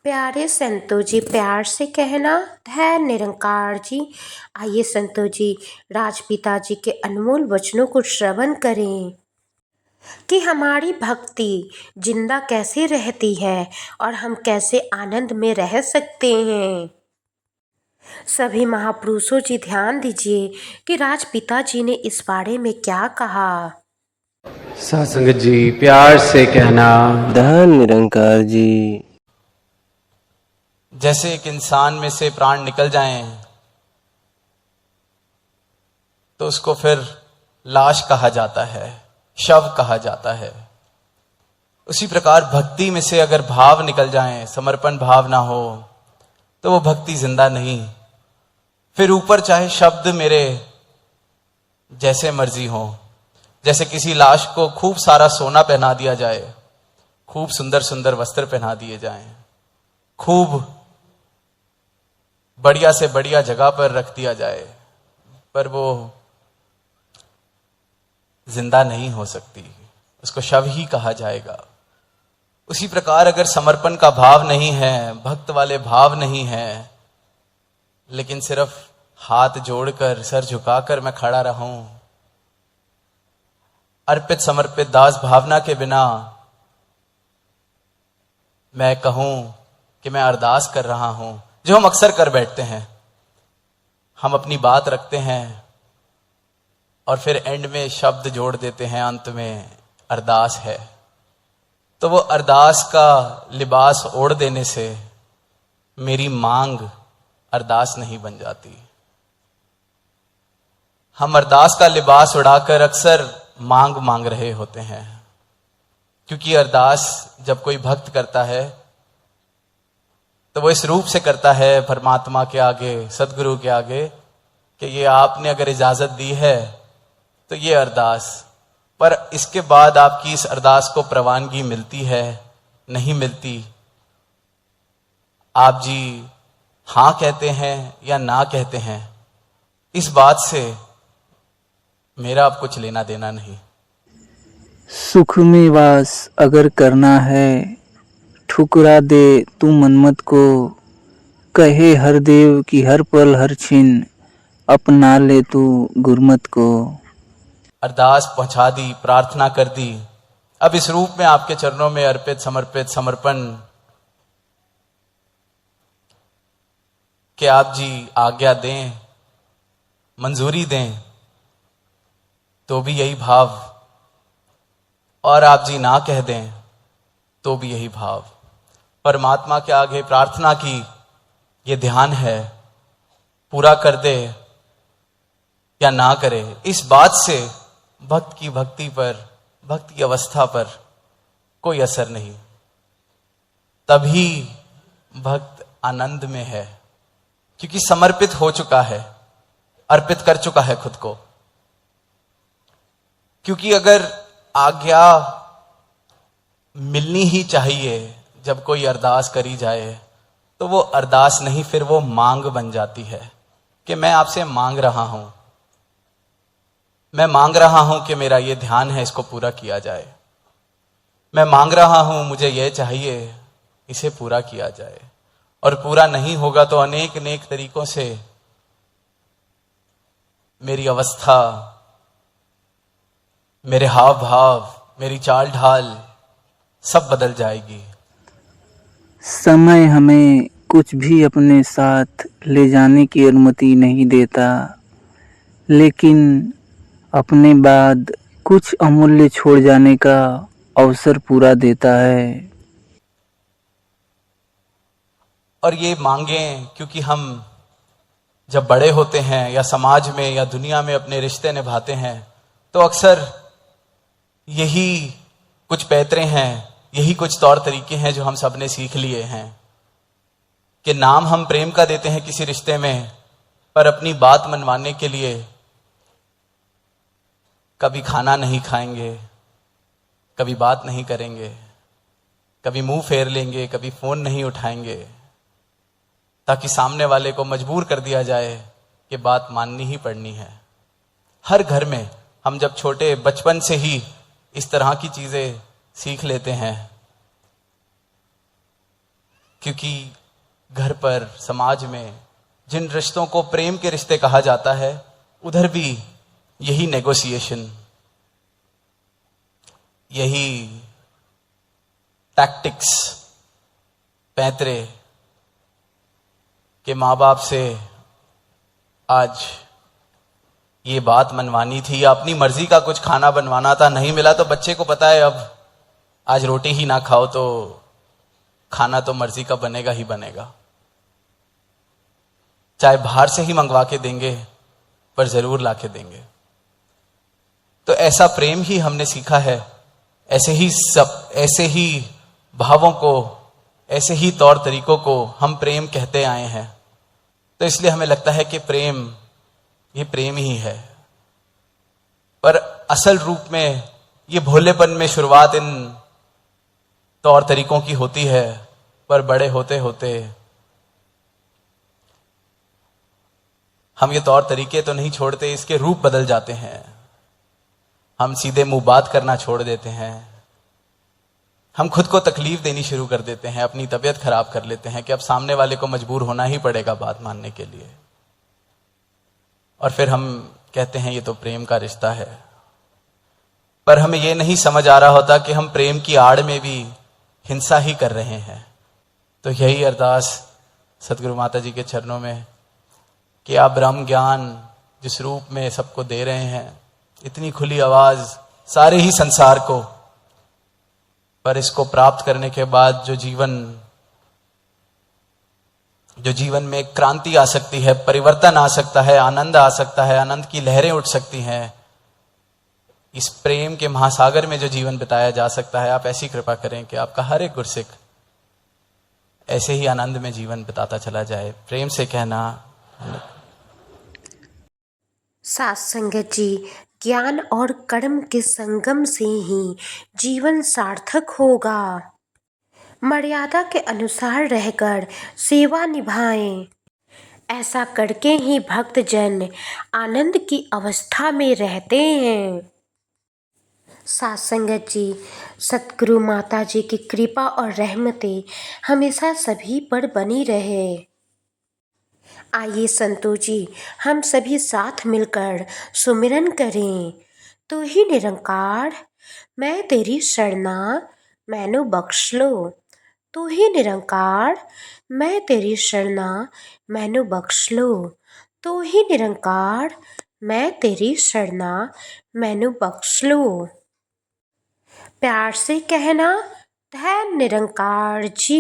प्यारे संतो जी, प्यार से कहना है निरंकार जी। आइए संतो जी, राजपिता जी के अनमोल वचनों को श्रवण करें कि हमारी भक्ति जिंदा कैसे रहती है और हम कैसे आनंद में रह सकते हैं। सभी महापुरुषों जी ध्यान दीजिए कि राजपिता जी ने इस बारे में क्या कहा। सत्संग जी, प्यार से कहना। धन निरंकार जी। जैसे एक इंसान में से प्राण निकल जाएं तो उसको फिर लाश कहा जाता है, शव कहा जाता है। उसी प्रकार भक्ति में से अगर भाव निकल जाएं, समर्पण भाव ना हो तो वो भक्ति जिंदा नहीं। फिर ऊपर चाहे शब्द मेरे जैसे मर्जी हो, जैसे किसी लाश को खूब सारा सोना पहना दिया जाए, खूब सुंदर सुंदर वस्त्र पहना दिए जाएं, खूब बढ़िया से बढ़िया जगह पर रख दिया जाए, पर वो जिंदा नहीं हो सकती, उसको शव ही कहा जाएगा। उसी प्रकार अगर समर्पण का भाव नहीं है, भक्त वाले भाव नहीं है, लेकिन सिर्फ हाथ जोड़कर सर झुकाकर मैं खड़ा रहूं, अर्पित समर्पित दास भावना के बिना मैं कहूं कि मैं अरदास कर रहा हूं, जो हम अक्सर कर बैठते हैं। हम अपनी बात रखते हैं और फिर एंड में शब्द जोड़ देते हैं, अंत में अरदास है। तो वो अरदास का लिबास ओढ़ देने से मेरी मांग अरदास नहीं बन जाती। हम अरदास का लिबास उड़ाकर अक्सर मांग मांग रहे होते हैं, क्योंकि अरदास जब कोई भक्त करता है तो वो इस रूप से करता है परमात्मा के आगे, सदगुरु के आगे, कि ये आपने अगर इजाजत दी है तो ये अरदास, पर इसके बाद आपकी इस अरदास को प्रवानगी मिलती है नहीं मिलती, आप जी हां कहते हैं या ना कहते हैं, इस बात से मेरा अब कुछ लेना देना नहीं। सुख में वास अगर करना है, ठुकरा दे तू मनमत को, कहे हर देव की हर पल हर छिन, अपना ले तू गुरमत को। अरदास पहुंचा दी, प्रार्थना कर दी, अब इस रूप में आपके चरणों में अर्पित समर्पित समर्पण कि आप जी आज्ञा दें, मंजूरी दें, तो भी यही भाव, और आप जी ना कह दें तो भी यही भाव। परमात्मा के आगे प्रार्थना की ये ध्यान है, पूरा कर दे या ना करे, इस बात से भक्त की भक्ति पर, भक्त की अवस्था पर कोई असर नहीं। तभी भक्त आनंद में है, क्योंकि समर्पित हो चुका है, अर्पित कर चुका है खुद को। क्योंकि अगर आज्ञा मिलनी ही चाहिए जब कोई अरदास करी जाए, तो वो अरदास नहीं, फिर वो मांग बन जाती है कि मैं आपसे मांग रहा हूं, मैं मांग रहा हूं कि मेरा ये ध्यान है, इसको पूरा किया जाए। मैं मांग रहा हूं, मुझे ये चाहिए, इसे पूरा किया जाए। और पूरा नहीं होगा तो अनेक अनेक तरीकों से मेरी अवस्था, मेरे हाव भाव, मेरी चाल ढाल सब बदल जाएगी। समय हमें कुछ भी अपने साथ ले जाने की अनुमति नहीं देता, लेकिन अपने बाद कुछ अमूल्य छोड़ जाने का अवसर पूरा देता है। और ये मांगें, क्योंकि हम जब बड़े होते हैं या समाज में या दुनिया में अपने रिश्ते निभाते हैं, तो अक्सर यही कुछ पैतरे हैं, यही कुछ तौर तरीके हैं जो हम सब ने सीख लिए हैं कि नाम हम प्रेम का देते हैं किसी रिश्ते में, पर अपनी बात मनवाने के लिए कभी खाना नहीं खाएंगे, कभी बात नहीं करेंगे, कभी मुंह फेर लेंगे, कभी फोन नहीं उठाएंगे, ताकि सामने वाले को मजबूर कर दिया जाए कि बात माननी ही पड़नी है। हर घर में हम जब छोटे बचपन से ही इस तरह की चीजें सीख लेते हैं क्योंकि घर पर, समाज में जिन रिश्तों को प्रेम के रिश्ते कहा जाता है, उधर भी यही नेगोशिएशन, यही टैक्टिक्स, पैंतरे के माँ बाप से आज ये बात मनवानी थी या अपनी मर्जी का कुछ खाना बनवाना था, नहीं मिला तो बच्चे को पता है अब आज रोटी ही ना खाओ तो खाना तो मर्जी का बनेगा ही बनेगा, चाहे बाहर से ही मंगवा के देंगे पर जरूर ला के देंगे। तो ऐसा प्रेम ही हमने सीखा है, ऐसे ही भावों को, ऐसे ही तौर तरीकों को हम प्रेम कहते आए हैं। तो इसलिए हमें लगता है कि प्रेम, ये प्रेम ही है। पर असल रूप में ये भोलेपन में शुरुआत इन तौर तरीकों की होती है, पर बड़े होते होते हम ये तौर तरीके तो नहीं छोड़ते, इसके रूप बदल जाते हैं। हम सीधे मुंह बात करना छोड़ देते हैं, हम खुद को तकलीफ देनी शुरू कर देते हैं, अपनी तबीयत खराब कर लेते हैं कि अब सामने वाले को मजबूर होना ही पड़ेगा बात मानने के लिए। और फिर हम कहते हैं ये तो प्रेम का रिश्ता है। पर हमें ये नहीं समझ आ रहा होता कि हम प्रेम की आड़ में भी हिंसा ही कर रहे हैं। तो यही अरदास सतगुरु माता जी के चरणों में कि आप ब्रह्म ज्ञान जिस रूप में सबको दे रहे हैं, इतनी खुली आवाज सारे ही संसार को, पर इसको प्राप्त करने के बाद जो जीवन में क्रांति आ सकती है, परिवर्तन आ सकता है, आनंद आ सकता है, आनंद की लहरें उठ सकती हैं, इस प्रेम के महासागर में जो जीवन बिताया जा सकता है, आप ऐसी कृपा करें कि आपका हर एक गुरसिक ऐसे ही आनंद में जीवन बिताता चला जाए। प्रेम से कहना। साथ संगत जी, ज्ञान और कर्म के संगम से ही जीवन सार्थक होगा। मर्यादा के अनुसार रहकर सेवा निभाएं, ऐसा करके ही भक्तजन आनंद की अवस्था में रहते हैं। साथ संगत जी, सतगुरु माता जी की कृपा और रहमतें हमेशा सभी पर बनी रहे। आइए संतो जी, हम सभी साथ मिलकर सुमिरन करें। तू ही निरंकार, मैं तेरी शरणा, मैनू बख्श लो। तू ही निरंकार, मैं तेरी शरणा, मैनू बख्श लो। तू ही निरंकार, मैं तेरी शरणा, मैनू बख्श लो। प्यार से कहना, धैर्य निरंकार जी।